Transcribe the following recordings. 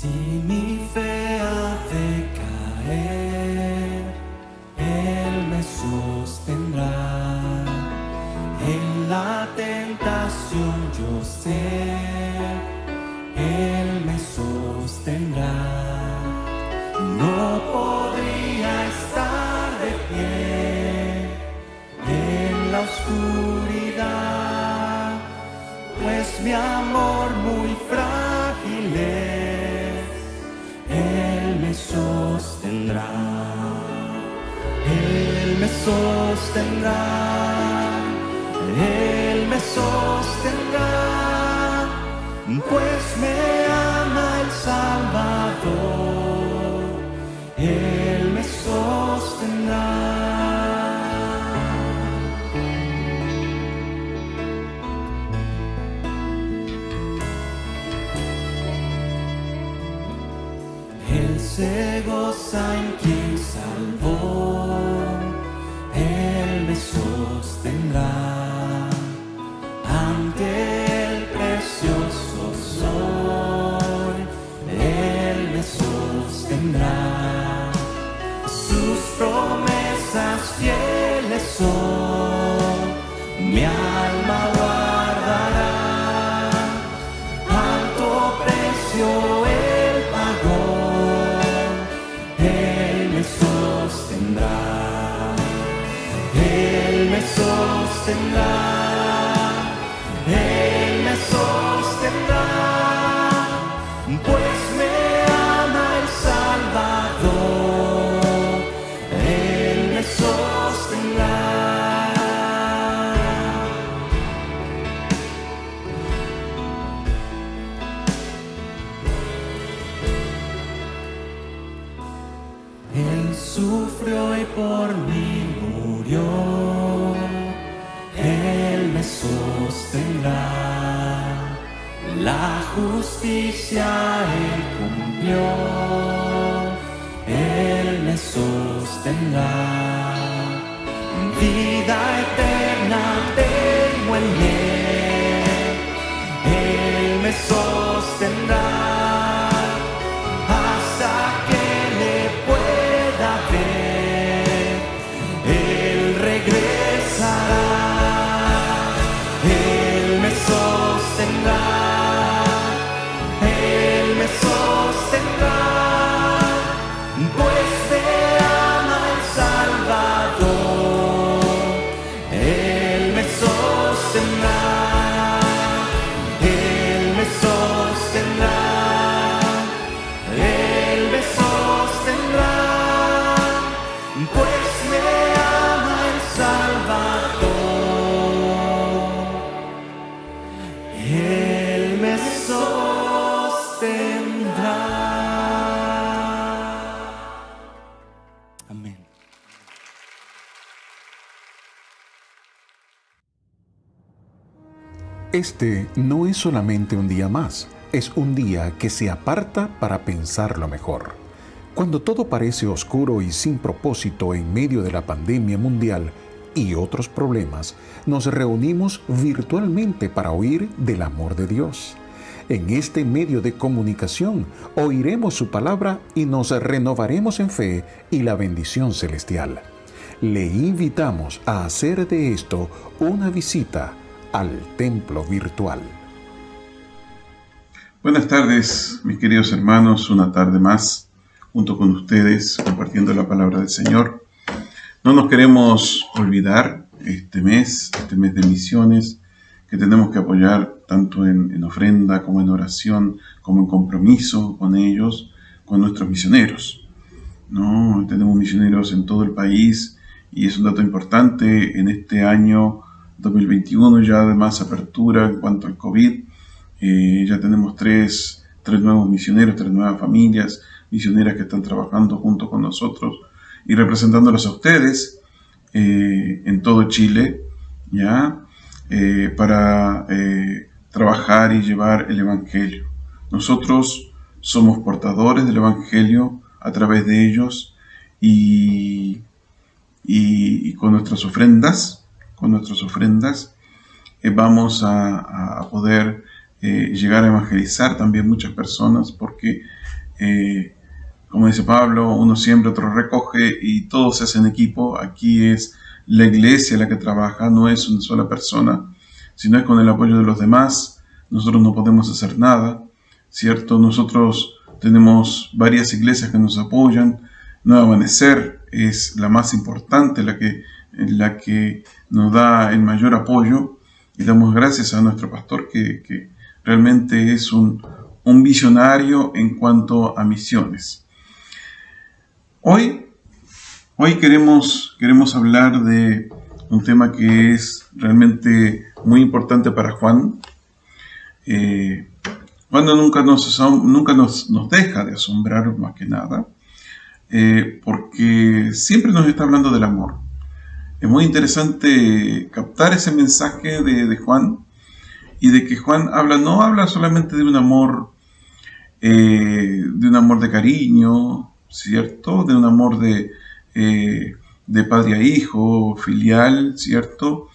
Si mi fe ha de caer, Él me sostendrá. En la tentación yo sé, Él me sostendrá. No podría estar de pie en la oscuridad, pues mi amor muy frágil es. Él me sostendrá, Él me sostendrá, Él me sostendrá, pues me ama el Salvador. Él me sostendrá. Él se goza en quien salvó, Él me sostendrá. Ante el precioso sol, Él me sostendrá. Sus promesas fieles son, mi alma guardará. Alto precio Él pagó, Él me sostendrá. Él me sostendrá, Él me sostendrá, pues me ama el Salvador. Él me sostendrá. Él sufrió y por mí murió, Él me sostendrá. La justicia Él cumplió, Él me sostendrá. Vida eterna tengo en Él, Él me sostendrá. Hasta que le pueda ver, Él regresará. Él me sostendrá, Él me sostendrá, pues me ama el Salvador. Él me sostendrá, Él me sostendrá, Él me sostendrá, pues me ama el Salvador. Él me sostendrá. Amén. Este no es solamente un día más, es un día que se aparta para pensarlo mejor. Cuando todo parece oscuro y sin propósito en medio de la pandemia mundial y otros problemas, nos reunimos virtualmente para oír del amor de Dios. En este medio de comunicación oiremos su palabra y nos renovaremos en fe y la bendición celestial. Le invitamos a hacer de esto una visita al templo virtual. Buenas tardes, mis queridos hermanos, una tarde más junto con ustedes compartiendo la palabra del Señor. No nos queremos olvidar este mes de misiones, que tenemos que apoyar tanto en ofrenda como en oración, como en compromiso con ellos, con nuestros misioneros, ¿no? Tenemos misioneros en todo el país y es un dato importante en este año 2021, ya además apertura en cuanto al COVID. Ya tenemos tres nuevos misioneros, 3 nuevas familias misioneras que están trabajando junto con nosotros y representándolos a ustedes en todo Chile, ¿ya? Para trabajar y llevar el Evangelio. Nosotros somos portadores del Evangelio a través de ellos y con nuestras ofrendas, vamos a poder llegar a evangelizar también muchas personas, porque como dice Pablo, uno siembra, otro recoge y todos se hacen equipo. Aquí es la iglesia la que trabaja, no es una sola persona, sino es con el apoyo de los demás. Nosotros no podemos hacer nada, ¿cierto? Nosotros tenemos varias iglesias que nos apoyan. Nuevo Amanecer es la más importante, la que nos da el mayor apoyo, y damos gracias a nuestro pastor que realmente es un visionario en cuanto a misiones. Hoy queremos hablar de un tema que es realmente muy importante para Juan. Juan nunca nos deja de asombrar, más que nada, porque siempre nos está hablando del amor. Es muy interesante captar ese mensaje de Juan, y de que Juan no habla solamente de un amor de cariño, ¿cierto? De un amor de padre a hijo, filial, ¿cierto?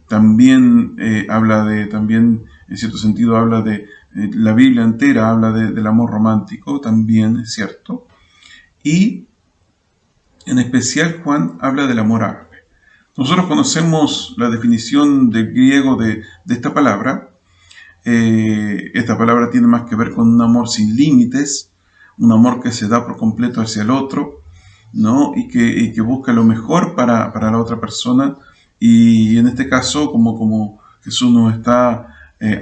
También en cierto sentido habla de la Biblia entera, habla del amor romántico, también, es cierto. Y en especial Juan habla del amor ágape. Nosotros conocemos la definición del griego de esta palabra. Esta palabra tiene más que ver con un amor sin límites, un amor que se da por completo hacia el otro, ¿no? Y que busca lo mejor para la otra persona. Y en este caso, como Jesús nos está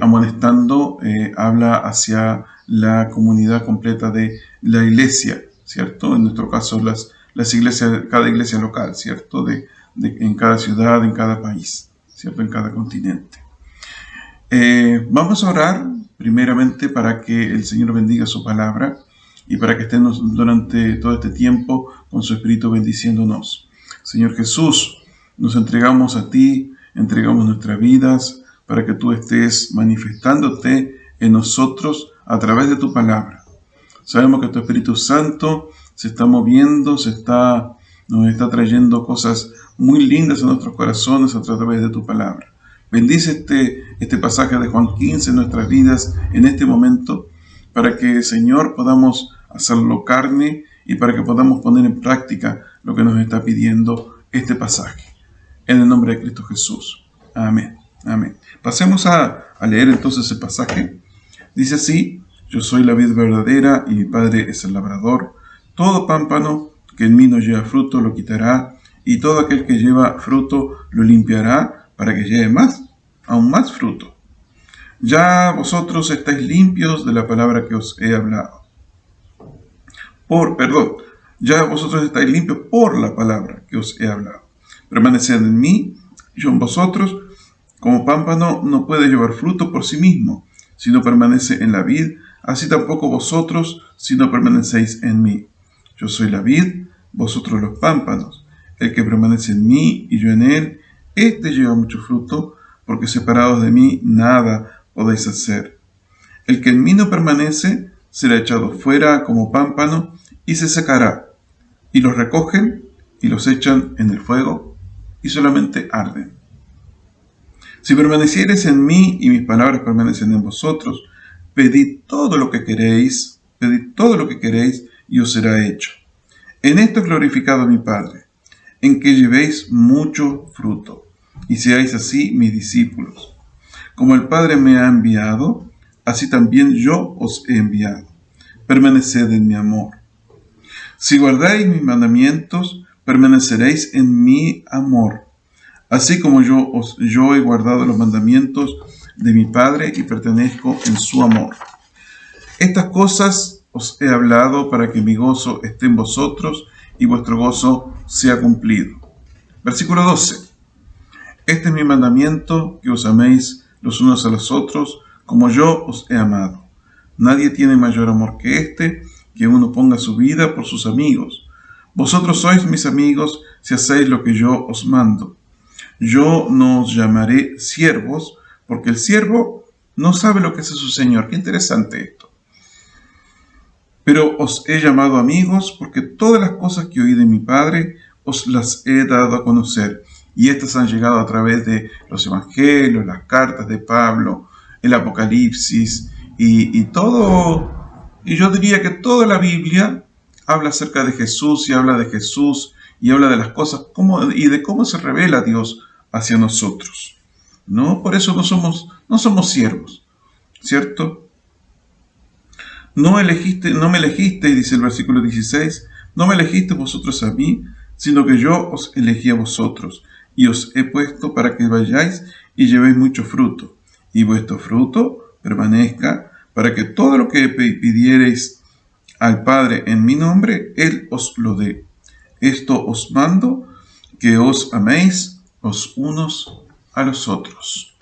amonestando, habla hacia la comunidad completa de la iglesia, ¿cierto? En nuestro caso, las iglesias, cada iglesia local, ¿cierto? En cada ciudad, en cada país, ¿cierto? En cada continente. Vamos a orar primeramente para que el Señor bendiga su palabra y para que estemos durante todo este tiempo con su Espíritu bendiciéndonos. Señor Jesús, nos entregamos a ti, entregamos nuestras vidas para que tú estés manifestándote en nosotros a través de tu palabra. Sabemos que tu Espíritu Santo se está moviendo, nos está trayendo cosas muy lindas a nuestros corazones a través de tu palabra. Bendice este pasaje de Juan 15 en nuestras vidas en este momento, para que, Señor, podamos hacerlo carne y para que podamos poner en práctica lo que nos está pidiendo este pasaje. En el nombre de Cristo Jesús. Amén. Amén. Pasemos a leer entonces el pasaje. Dice así: yo soy la vid verdadera y mi Padre es el labrador. Todo pámpano que en mí no lleva fruto lo quitará, y todo aquel que lleva fruto lo limpiará, para que lleve aún más fruto. Ya vosotros estáis limpios de la palabra que os he hablado. Ya vosotros estáis limpios por la palabra que os he hablado. Permaneced en mí, yo en vosotros. Como pámpano no puede llevar fruto por sí mismo, si no permanece en la vid, así tampoco vosotros, si no permanecéis en mí. Yo soy la vid, vosotros los pámpanos. El que permanece en mí y yo en él, este lleva mucho fruto, porque separados de mí nada podéis hacer. El que en mí no permanece será echado fuera como pámpano y se secará. Y los recogen y los echan en el fuego y solamente arden. Si permaneciereis en mí y mis palabras permanecen en vosotros, pedid todo lo que queréis y os será hecho. En esto es glorificado mi Padre, en que llevéis mucho fruto, y seáis así mis discípulos. Como el Padre me ha enviado, así también yo os he enviado. Permaneced en mi amor. Si guardáis mis mandamientos, permaneceréis en mi amor, así como yo he guardado los mandamientos de mi Padre y pertenezco en su amor. Estas cosas os he hablado para que mi gozo esté en vosotros y vuestro gozo sea cumplido. Versículo 12. Este es mi mandamiento, que os améis los unos a los otros, como yo os he amado. Nadie tiene mayor amor que este, que uno ponga su vida por sus amigos. Vosotros sois mis amigos si hacéis lo que yo os mando. Yo no os llamaré siervos, porque el siervo no sabe lo que hace su señor. Qué interesante esto. Pero os he llamado amigos, porque todas las cosas que oí de mi Padre os las he dado a conocer. y estas han llegado a través de los evangelios, las cartas de Pablo, el Apocalipsis y todo. Y yo diría que toda la Biblia habla acerca de Jesús y habla de Jesús y habla de las cosas y de cómo se revela Dios hacia nosotros, ¿no? Por eso no somos siervos, ¿cierto? No me elegisteis, dice el versículo 16, no me elegisteis vosotros a mí, sino que yo os elegí a vosotros, y os he puesto para que vayáis y llevéis mucho fruto, y vuestro fruto permanezca, para que todo lo que pidiereis al Padre en mi nombre, Él os lo dé. Esto os mando, que os améis los unos a los otros.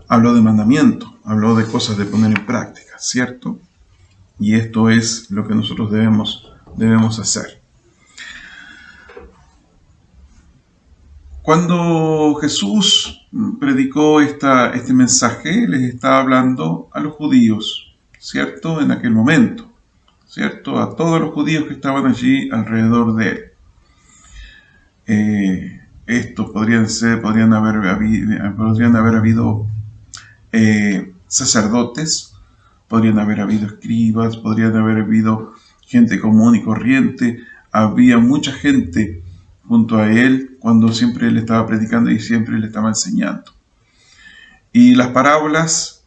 Habló de mandamiento, habló de cosas de poner en práctica, ¿cierto? Y esto es lo que nosotros debemos hacer. Cuando Jesús predicó este mensaje, les estaba hablando a los judíos, ¿cierto? En aquel momento, ¿cierto? A todos los judíos que estaban allí alrededor de él. Estos podrían haber habido sacerdotes, podrían haber habido escribas, podrían haber habido gente común y corriente. Había mucha gente junto a él cuando siempre él estaba predicando y siempre él estaba enseñando. Y las parábolas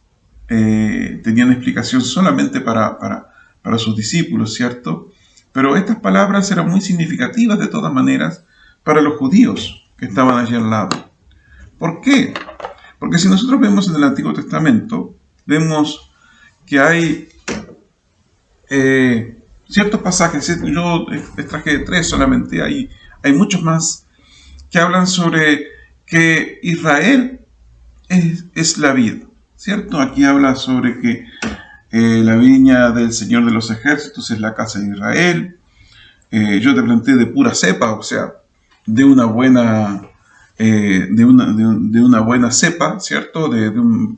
tenían explicación solamente para sus discípulos, ¿cierto? Pero estas palabras eran muy significativas de todas maneras para los judíos que estaban allí al lado. ¿Por qué? Porque si nosotros vemos en el Antiguo Testamento, vemos que hay ciertos pasajes, yo extraje 3 solamente, hay muchos más que hablan sobre que Israel es la vid, ¿cierto? Aquí habla sobre que la viña del Señor de los ejércitos es la casa de Israel. Yo te planteé de pura cepa, o sea, de una buena cepa, ¿cierto?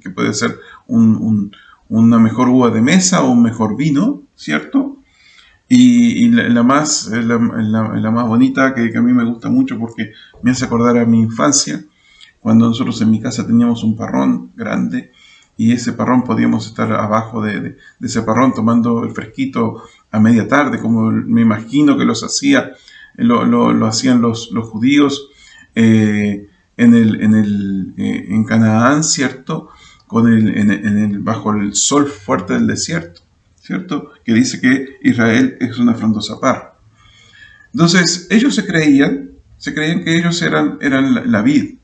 Que puede ser una mejor uva de mesa o un mejor vino, ¿cierto? Y la más bonita, que a mí me gusta mucho porque me hace acordar a mi infancia, cuando nosotros en mi casa teníamos un parrón grande, y ese parrón podíamos estar abajo de ese parrón tomando el fresquito a media tarde, como me imagino que lo hacían los judíos en Canaán, ¿cierto? Bajo el sol fuerte del desierto, ¿cierto? Que dice que Israel es una frondosa parra. Entonces, ellos se creían que ellos eran la vid.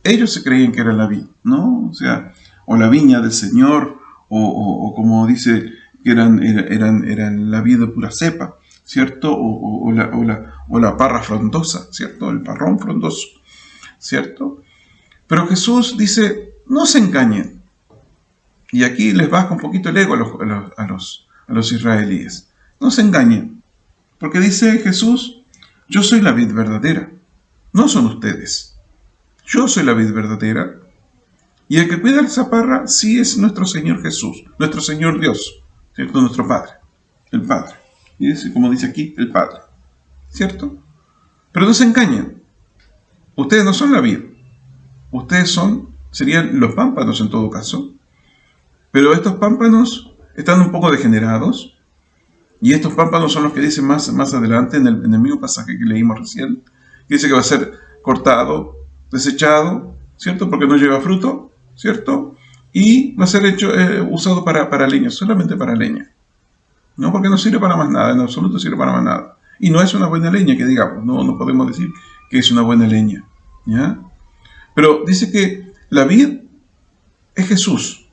Ellos se creían que eran la vid, ¿no? O sea, o la viña del Señor, o como dice, que eran la vid de pura cepa, ¿cierto? O la parra frondosa, ¿cierto? El parrón frondoso, ¿cierto? Pero Jesús dice, no se engañen. Y aquí les baja un poquito el ego a los israelíes. No se engañen. Porque dice Jesús, yo soy la vid verdadera. No son ustedes. Yo soy la vid verdadera. Y el que cuida esa parra sí es nuestro Señor Jesús, nuestro Señor Dios, ¿cierto? Nuestro Padre, el Padre. Y dice, como dice aquí, el Padre, ¿cierto? Pero no se engañen. Ustedes no son la vid. Ustedes serían los pámpanos en todo caso. Pero estos pámpanos están un poco degenerados. Y estos pámpanos son los que dice más adelante en el mismo pasaje que leímos recién. Que dice que va a ser cortado, desechado, ¿cierto? Porque no lleva fruto, ¿cierto? Y va a ser usado para leña, solamente para leña. No, porque no sirve para más nada, en absoluto sirve para más nada. Y no es una buena leña, que digamos, no podemos decir que es una buena leña, ¿ya? Pero dice que la vid es Jesús.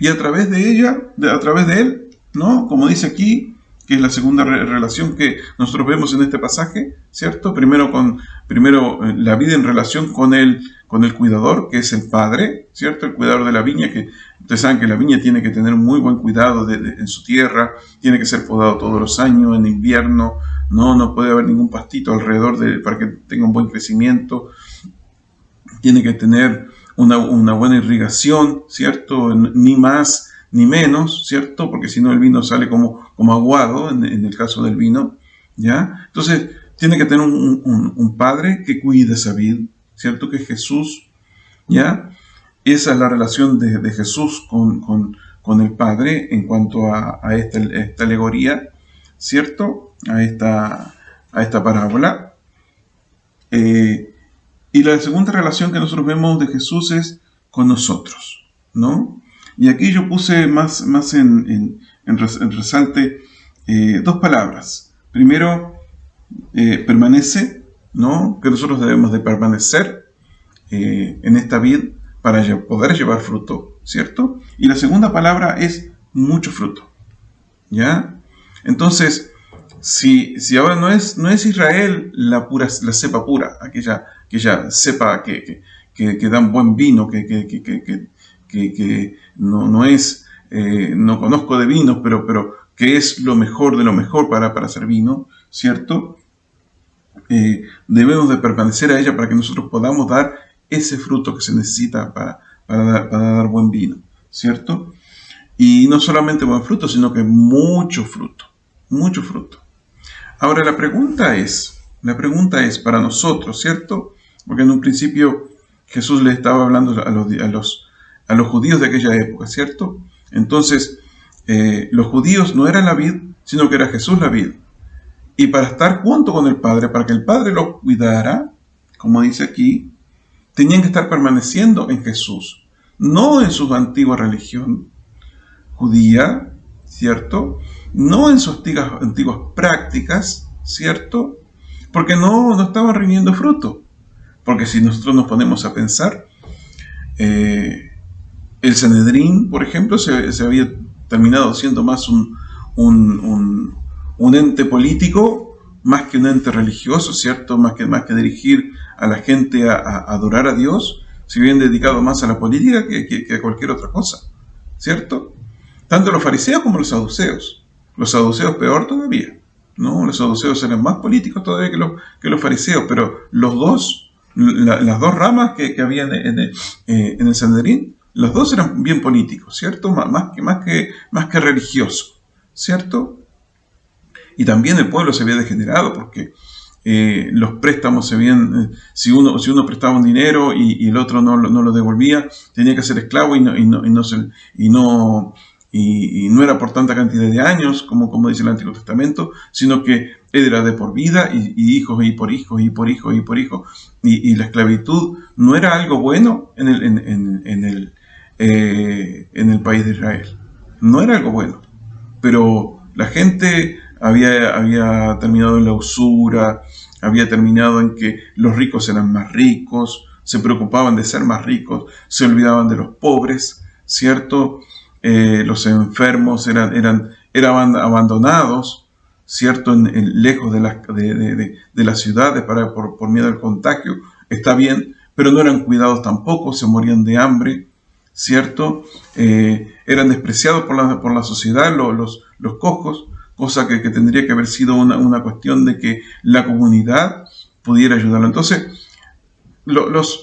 Y a través de él, ¿no? Como dice aquí, que es la segunda relación que nosotros vemos en este pasaje, ¿cierto? Primero la vid en relación con el cuidador, que es el Padre, ¿cierto? El cuidador de la viña, que ustedes saben que la viña tiene que tener muy buen cuidado en su tierra, tiene que ser podado todos los años, en invierno, no puede haber ningún pastito alrededor para que tenga un buen crecimiento, tiene que tener una buena irrigación, ¿cierto? Ni más ni menos, ¿cierto? Porque si no el vino sale como aguado, en el caso del vino, ¿ya? Entonces, tiene que tener un padre que cuide esa vid, ¿cierto? Que es Jesús, ¿ya? Esa es la relación de Jesús con el Padre en cuanto a esta alegoría, ¿cierto? A esta parábola. Y la segunda relación que nosotros vemos de Jesús es con nosotros, ¿no? Y aquí yo puse más en resalte dos palabras. Primero, permanece, ¿no? Que nosotros debemos de permanecer en esta vid para poder llevar fruto, ¿cierto? Y la segunda palabra es mucho fruto, ¿ya? Entonces, si ahora no es Israel la cepa pura, aquella cepa que da un buen vino, que no es, no conozco de vinos, pero que es lo mejor de lo mejor para hacer vino, ¿cierto? Debemos de permanecer a ella para que nosotros podamos dar ese fruto que se necesita para dar buen vino, ¿cierto? Y no solamente buen fruto, sino que mucho fruto, mucho fruto. Ahora la pregunta es para nosotros, ¿cierto? Porque en un principio Jesús le estaba hablando a los judíos de aquella época, ¿cierto? Entonces, los judíos no eran la vid, sino que era Jesús la vid. Y para estar junto con el Padre, para que el Padre los cuidara, como dice aquí, tenían que estar permaneciendo en Jesús, no en su antigua religión judía, ¿cierto? No en sus antiguas prácticas, ¿cierto? Porque no estaban rindiendo fruto. Porque si nosotros nos ponemos a pensar, el Sanedrín, por ejemplo, se había terminado siendo más un ente político más que un ente religioso, ¿cierto? Más que dirigir a la gente a adorar a Dios, se habían dedicado más a la política que a cualquier otra cosa, ¿cierto? Tanto los fariseos como los saduceos. Los saduceos peor todavía, ¿no? Los saduceos eran más políticos todavía que los fariseos, pero las dos ramas que había en el Sanedrín, los dos eran bien políticos, ¿cierto? Más que religiosos, ¿cierto? Y también el pueblo se había degenerado porque los préstamos se habían, si uno prestaba un dinero y el otro no lo devolvía, tenía que ser esclavo y no era por tanta cantidad de años como dice el Antiguo Testamento, sino que era de por vida y hijos y por hijos y por hijos y por hijos, y la esclavitud no era algo bueno en el país de Israel, no era algo bueno, pero la gente había terminado en la usura, había terminado en que los ricos eran más ricos, se preocupaban de ser más ricos, se olvidaban de los pobres, ¿cierto? Los enfermos eran abandonados, ¿cierto? Lejos de las ciudades por miedo al contagio, está bien, pero no eran cuidados tampoco, se morían de hambre, ¿cierto? Eran despreciados por la sociedad, los cojos, cosa que tendría que haber sido una cuestión de que la comunidad pudiera ayudarlo. Entonces, los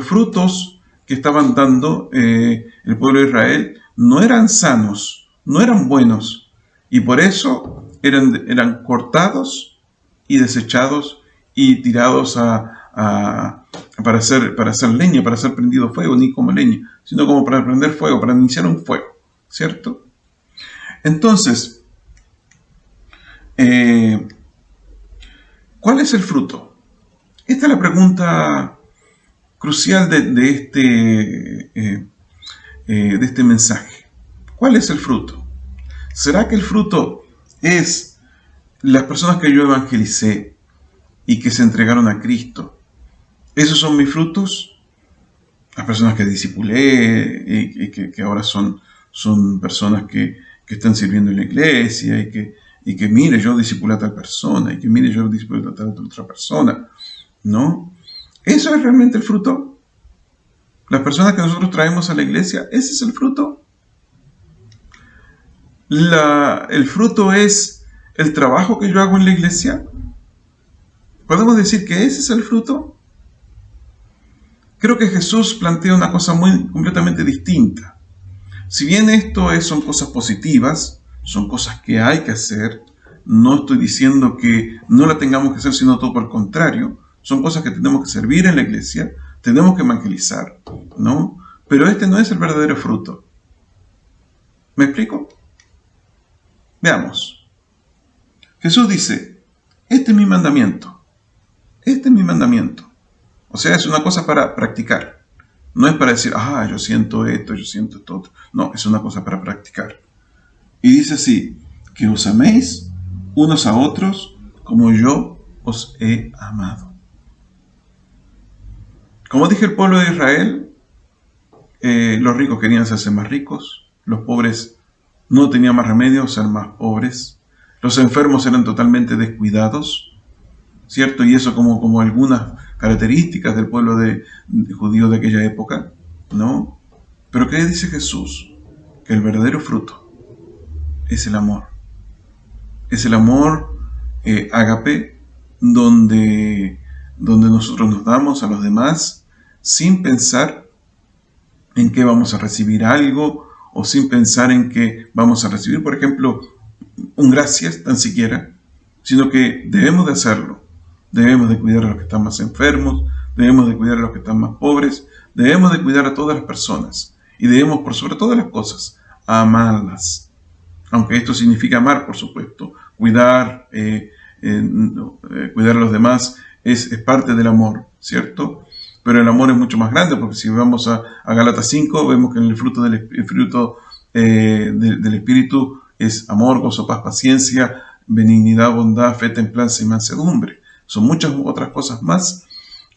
frutos que estaban dando el pueblo de Israel no eran sanos, no eran buenos, y por eso eran cortados y desechados y tirados para hacer leña, para hacer prendido fuego, ni como leña, sino como para prender fuego, para iniciar un fuego, ¿cierto? Entonces, ¿cuál es el fruto? Esta es la pregunta crucial de este mensaje. ¿Cuál es el fruto? ¿Será que el fruto es las personas que yo evangelicé y que se entregaron a Cristo? ¿Esos son mis frutos? Las personas que discipulé y que ahora son personas que están sirviendo en la iglesia y que mire, yo discipulé a tal persona, y que mire, yo discipulé a tal otra persona, ¿no? ¿Eso es realmente el fruto? Las personas que nosotros traemos a la iglesia, ¿ese es el fruto? ¿El fruto es el trabajo que yo hago en la iglesia? ¿Podemos decir que ese es el fruto? Creo que Jesús plantea una cosa completamente distinta. Si bien esto son cosas positivas, son cosas que hay que hacer, no estoy diciendo que no la tengamos que hacer, sino todo por el contrario. Son cosas que tenemos que servir en la iglesia, tenemos que evangelizar, ¿no? Pero este no es el verdadero fruto. ¿Me explico? Veamos. Jesús dice, este es mi mandamiento. Este es mi mandamiento. O sea, es una cosa para practicar. No es para decir, yo siento esto, yo siento esto otro. No, es una cosa para practicar. Y dice así, que os améis unos a otros como yo os he amado. Como dije, el pueblo de Israel, los ricos querían hacerse más ricos, los pobres no tenían más remedio ser más pobres, los enfermos eran totalmente descuidados, ¿cierto? Y eso como algunas características del pueblo judío de aquella época, ¿no? Pero ¿qué dice Jesús? Que el verdadero fruto es el amor. Es el amor ágape, donde nosotros nos damos a los demás sin pensar en que vamos a recibir algo o sin pensar en que vamos a recibir, por ejemplo, un gracias tan siquiera, sino que debemos de hacerlo. Debemos de cuidar a los que están más enfermos, debemos de cuidar a los que están más pobres, debemos de cuidar a todas las personas y debemos, por sobre todas las cosas, amarlas. Aunque esto significa amar, por supuesto, cuidar a los demás es parte del amor, ¿cierto? Pero el amor es mucho más grande, porque si vamos a Gálatas 5, vemos que el fruto del Espíritu es amor, gozo, paz, paciencia, benignidad, bondad, fe, templanza y mansedumbre. Son muchas otras cosas más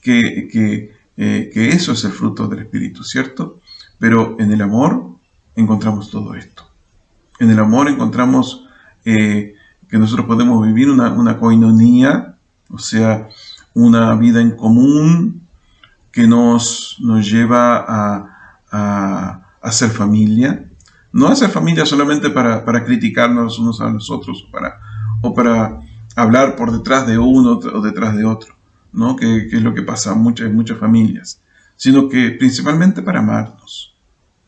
que eso es el fruto del Espíritu, ¿cierto? Pero en el amor encontramos todo esto. En el amor encontramos que nosotros podemos vivir una koinonía, o sea, una vida en común que nos lleva a hacer familia. No hacer familia solamente para criticarnos unos a los otros o para hablar por detrás de uno o detrás de otro, ¿no? Que es lo que pasa en muchas familias, sino que principalmente para amarnos,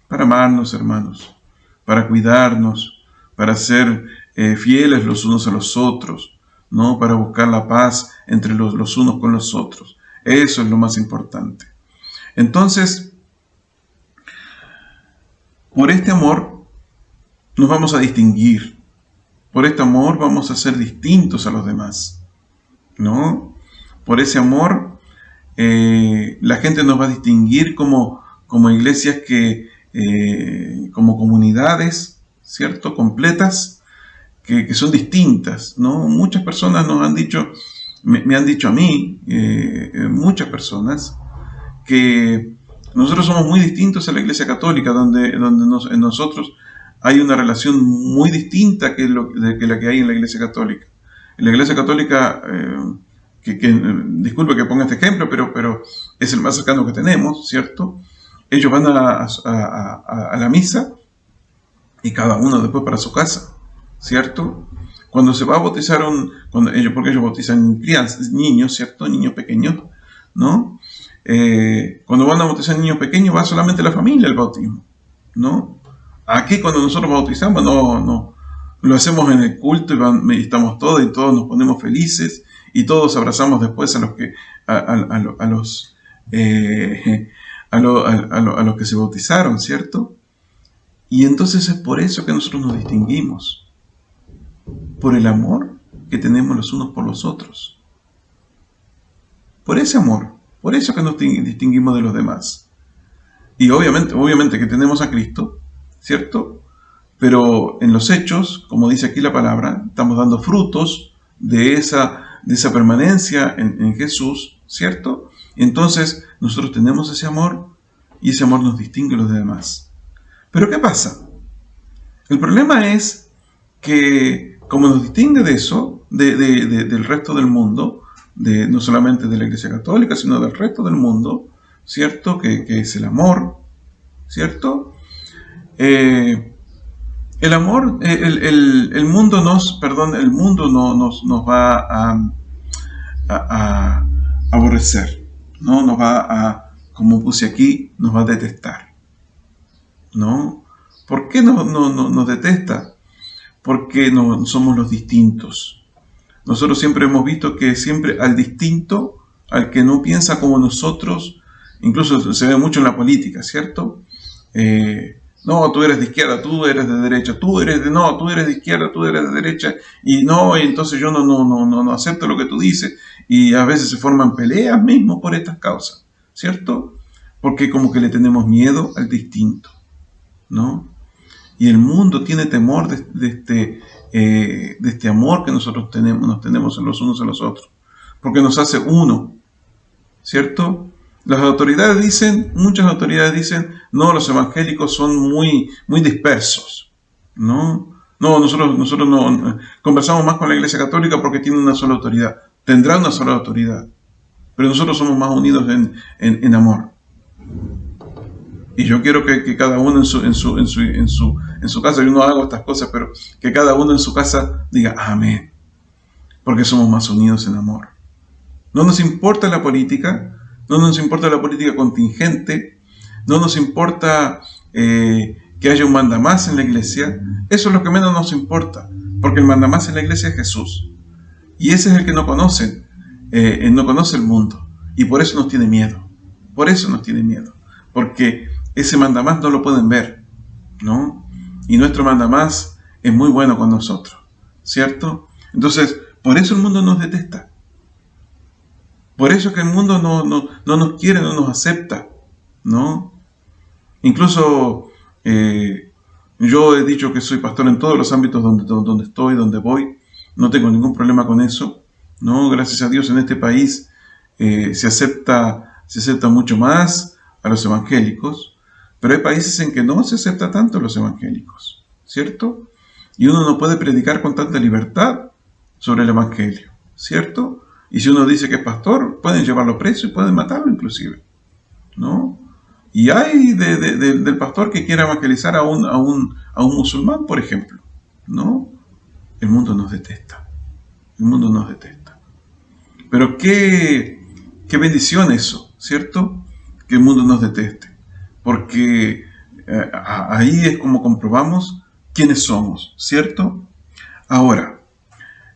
hermanos, para cuidarnos, para ser fieles los unos a los otros, ¿no? Para buscar la paz entre los unos con los otros. Eso es lo más importante. Entonces, por este amor nos vamos a distinguir. Por este amor vamos a ser distintos a los demás, ¿no? Por ese amor la gente nos va a distinguir como iglesias como comunidades, ¿cierto? Completas, que son distintas, ¿no? Muchas personas nos han dicho, me han dicho a mí, muchas personas, que nosotros somos muy distintos a la Iglesia Católica, donde en nosotros hay una relación muy distinta que la que hay en la Iglesia Católica. En la Iglesia Católica, disculpe que ponga este ejemplo, pero es el más cercano que tenemos, ¿cierto? Ellos van a la misa y cada uno después para su casa, ¿cierto? Cuando se va a bautizar porque ellos bautizan niños, ¿cierto? Niños pequeños, ¿no? Cuando van a bautizar niños pequeños va solamente la familia al bautismo, ¿no? Aquí cuando nosotros bautizamos no lo hacemos en el culto y estamos todos y todos nos ponemos felices y todos abrazamos después a los que a los que se bautizaron, ¿cierto? Y entonces es por eso que nosotros nos distinguimos, por el amor que tenemos los unos por los otros, por ese amor, por eso que nos distinguimos de los demás. Y obviamente que tenemos a Cristo, ¿cierto? Pero en los hechos, como dice aquí la palabra, estamos dando frutos de esa permanencia en Jesús, ¿cierto? Entonces nosotros tenemos ese amor y ese amor nos distingue de los demás. Pero ¿qué pasa? El problema es que como nos distingue de eso, del resto del mundo, no solamente de la Iglesia Católica, sino del resto del mundo, ¿cierto? Que es el amor, ¿cierto? El amor, el mundo nos va a aborrecer, ¿no? Nos va como puse aquí, nos va a detestar, ¿no? ¿Por qué nos detesta? porque no somos los distintos. Nosotros siempre hemos visto que siempre al distinto, al que no piensa como nosotros, incluso se ve mucho en la política, ¿cierto? No, tú eres de izquierda, tú eres de derecha, tú eres de izquierda, tú eres de derecha, y entonces yo no acepto lo que tú dices, y a veces se forman peleas mismo por estas causas, ¿cierto? Porque como que le tenemos miedo al distinto, ¿no? Y el mundo tiene temor de este amor que nosotros nos tenemos en los unos a los otros, porque nos hace uno, ¿cierto? Muchas autoridades dicen, no, los evangélicos son muy, muy dispersos, ¿no? No, nosotros no conversamos más con la Iglesia Católica porque tiene una sola autoridad, tendrá una sola autoridad, pero nosotros somos más unidos en amor. Y yo quiero que cada uno en su casa, yo no hago estas cosas, pero que cada uno en su casa diga amén, porque somos más unidos en amor. No nos importa la política, no nos importa la política contingente, no nos importa que haya un mandamás en la iglesia. Eso es lo que menos nos importa, porque el mandamás en la iglesia es Jesús. Y ese es el que no conoce el mundo. Y por eso nos tiene miedo. Porque ese mandamás no lo pueden ver, ¿no? Y nuestro mandamás es muy bueno con nosotros, ¿cierto? Entonces, por eso el mundo nos detesta. Por eso es que el mundo no nos quiere, no nos acepta, ¿no? Incluso yo he dicho que soy pastor en todos los ámbitos donde estoy, donde voy. No tengo ningún problema con eso, ¿no? Gracias a Dios en este país se acepta mucho más a los evangélicos, pero hay países en que no se acepta tanto a los evangélicos, ¿cierto? Y uno no puede predicar con tanta libertad sobre el evangelio, ¿cierto? Y si uno dice que es pastor, pueden llevarlo preso y pueden matarlo inclusive, ¿no? Y hay del pastor que quiera evangelizar a un musulmán, por ejemplo, ¿no? El mundo nos detesta. Pero qué bendición eso, ¿cierto? Que el mundo nos deteste. Porque ahí es como comprobamos quiénes somos, ¿cierto? Ahora,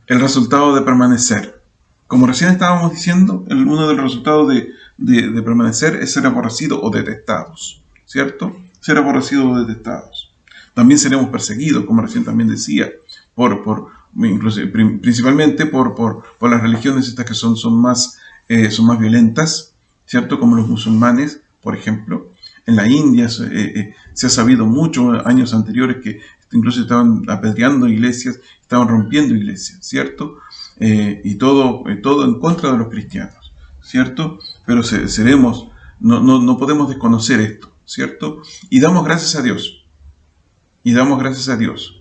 el resultado de permanecer. Como recién estábamos diciendo, uno de los resultados de permanecer es ser aborrecidos o detestados, ¿cierto? Ser aborrecidos o detestados. También seremos perseguidos, como recién también decía, principalmente por las religiones estas que son más violentas, ¿cierto? Como los musulmanes, por ejemplo. En la India se ha sabido mucho años anteriores que incluso estaban apedreando iglesias, estaban rompiendo iglesias, ¿cierto? Y todo en contra de los cristianos, ¿cierto? Pero no podemos desconocer esto, ¿cierto? Y damos gracias a Dios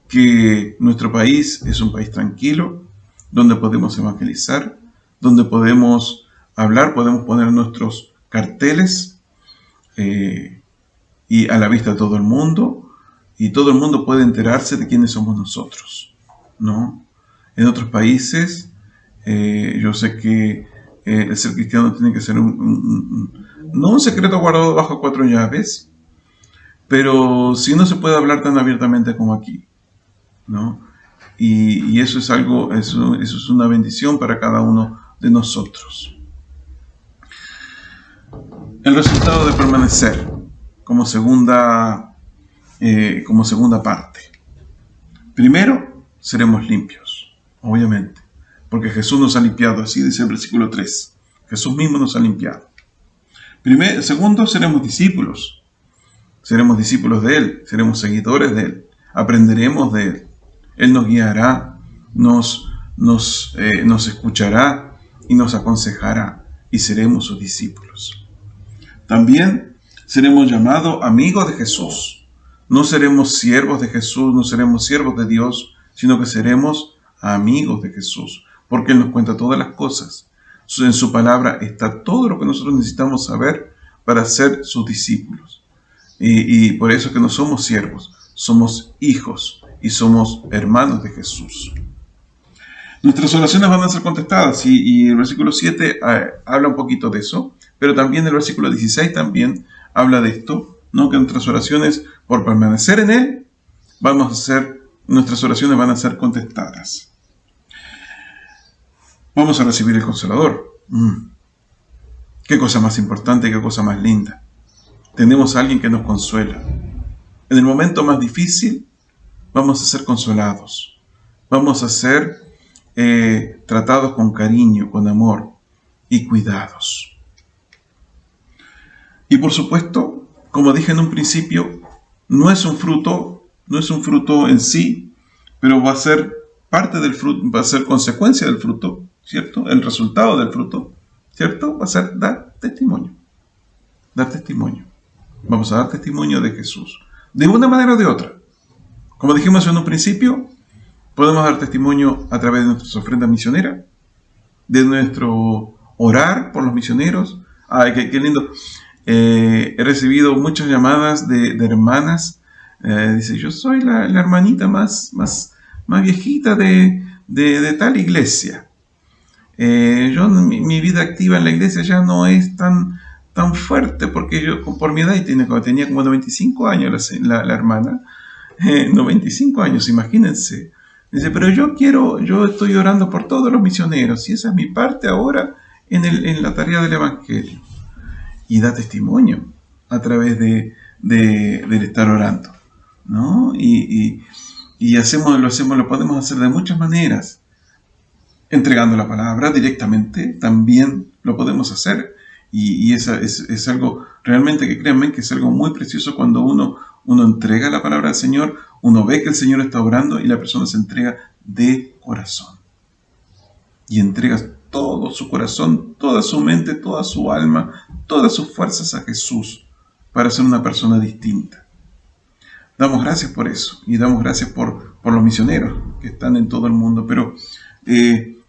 que nuestro país es un país tranquilo, donde podemos evangelizar, donde podemos hablar, podemos poner nuestros carteles y a la vista de todo el mundo, y todo el mundo puede enterarse de quiénes somos nosotros, ¿no? En otros países, yo sé que el ser cristiano tiene que ser no un secreto guardado bajo 4 llaves, pero sí no se puede hablar tan abiertamente como aquí, ¿no? Y eso es eso es una bendición para cada uno de nosotros. El resultado de permanecer como segunda parte. Primero, seremos limpios, obviamente, porque Jesús nos ha limpiado, así dice el versículo 3. Jesús mismo nos ha limpiado. Segundo, seremos discípulos. Seremos discípulos de Él, seremos seguidores de Él, aprenderemos de Él. Él nos guiará, nos escuchará y nos aconsejará, y seremos sus discípulos. También seremos llamados amigos de Jesús. No seremos siervos de Jesús, no seremos siervos de Dios, sino que seremos amigos de Jesús, porque Él nos cuenta todas las cosas. En su palabra está todo lo que nosotros necesitamos saber para ser sus discípulos. Y por eso es que no somos siervos, somos hijos y somos hermanos de Jesús. Nuestras oraciones van a ser contestadas y el versículo 7 habla un poquito de eso, pero también el versículo 16 también habla de esto, ¿no? Que nuestras oraciones por permanecer en Él van a ser nuestras oraciones van a ser contestadas. Vamos a recibir el Consolador. Qué cosa más importante, qué cosa más linda. Tenemos a alguien que nos consuela. En el momento más difícil vamos a ser consolados. Vamos a ser tratados con cariño, con amor y cuidados. Y por supuesto, como dije en un principio, no es un fruto en sí, pero va a ser parte del fruto, va a ser consecuencia del fruto, ¿cierto? El resultado del fruto, ¿cierto? Va a ser dar testimonio. Dar testimonio. Vamos a dar testimonio de Jesús. De una manera o de otra. Como dijimos en un principio, podemos dar testimonio a través de nuestras ofrendas misioneras, de nuestro orar por los misioneros. Ay, qué lindo. He recibido muchas llamadas de hermanas. Dice, yo soy la hermanita más viejita de tal iglesia. Mi vida activa en la iglesia ya no es tan fuerte, porque yo por mi edad tenía como 95 años la hermana. 95 años, imagínense. Dice, pero yo estoy orando por todos los misioneros y esa es mi parte ahora en la tarea del Evangelio. Y da testimonio a través del estar orando, ¿no? Y lo podemos hacer de muchas maneras. Entregando la palabra directamente, también lo podemos hacer. Y es algo, realmente que créanme que es algo muy precioso cuando uno entrega la palabra al Señor, uno ve que el Señor está orando y la persona se entrega de corazón. Y entrega todo su corazón, toda su mente, toda su alma, todas sus fuerzas a Jesús para ser una persona distinta. Damos gracias por eso y damos gracias por los misioneros que están en todo el mundo. Pero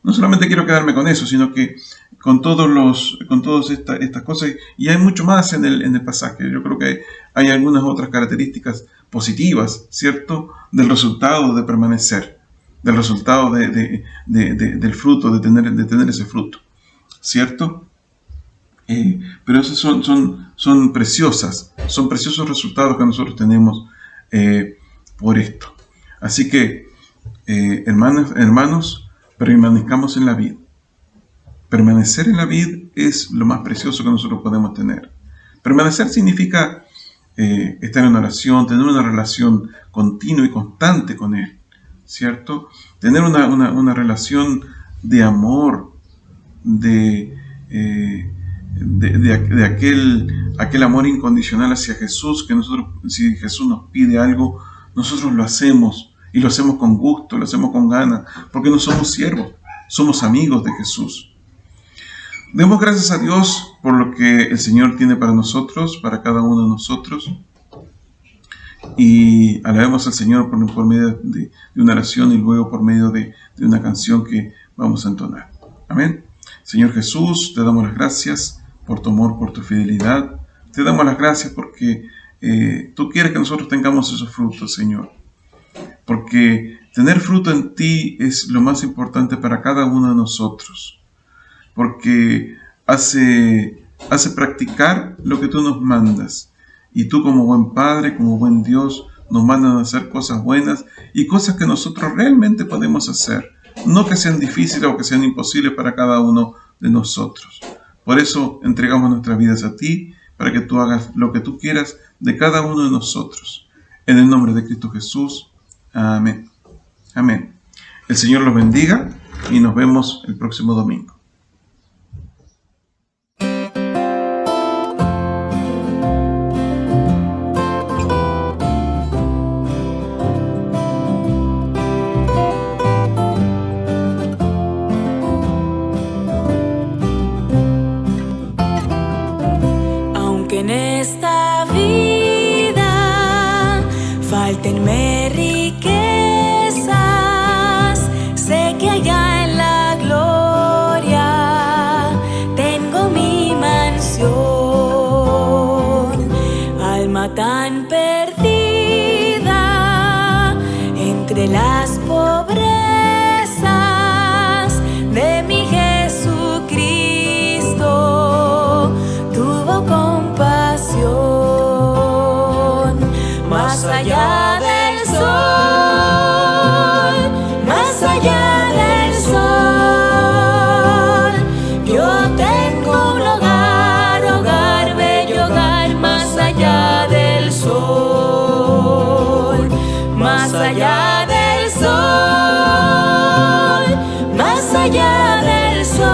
no solamente quiero quedarme con eso, sino que con todas estas cosas, y hay mucho más en el pasaje. Yo creo que hay algunas otras características positivas, ¿cierto?, del resultado de permanecer, del resultado del fruto, de tener ese fruto, ¿cierto? Pero esos son preciosos resultados que nosotros tenemos por esto. Así que, hermanos, permanezcamos en la vid. Permanecer en la vid es lo más precioso que nosotros podemos tener. Permanecer significa estar en oración, tener una relación continua y constante con Él, ¿cierto? Tener una relación de amor, de aquel amor incondicional hacia Jesús, que nosotros, si Jesús nos pide algo, nosotros lo hacemos, y lo hacemos con gusto, lo hacemos con ganas, porque no somos siervos, somos amigos de Jesús. Demos gracias a Dios por lo que el Señor tiene para nosotros, para cada uno de nosotros, y alabemos al Señor por medio de una oración y luego por medio de una canción que vamos a entonar. Amén. Señor Jesús, te damos las gracias por tu amor, por tu fidelidad. Te damos las gracias porque tú quieres que nosotros tengamos esos frutos, Señor. Porque tener fruto en ti es lo más importante para cada uno de nosotros. Porque hace practicar lo que tú nos mandas. Y tú, como buen Padre, como buen Dios, nos mandas a hacer cosas buenas y cosas que nosotros realmente podemos hacer. No que sean difíciles o que sean imposibles para cada uno de nosotros. Por eso entregamos nuestras vidas a ti, para que tú hagas lo que tú quieras de cada uno de nosotros. En el nombre de Cristo Jesús. Amén. Amén. El Señor los bendiga y nos vemos el próximo domingo. Aunque en esta vida faltenme riquezas, sé que allá en la gloria allá del sol.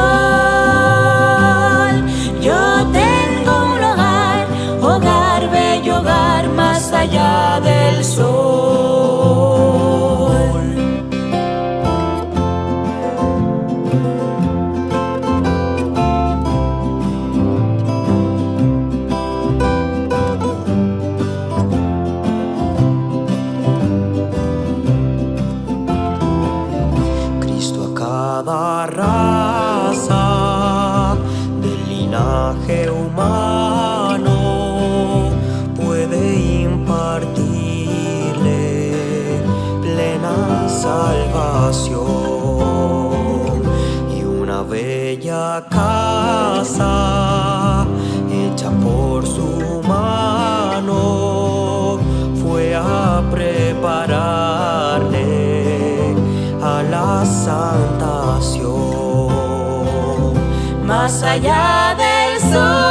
Yo tengo un hogar, hogar, bello hogar, más allá del sol. Cada raza del linaje humano puede impartirle plena salvación, y una bella casa hecha por su mano fue a prepararle a la santación. Más allá del sol.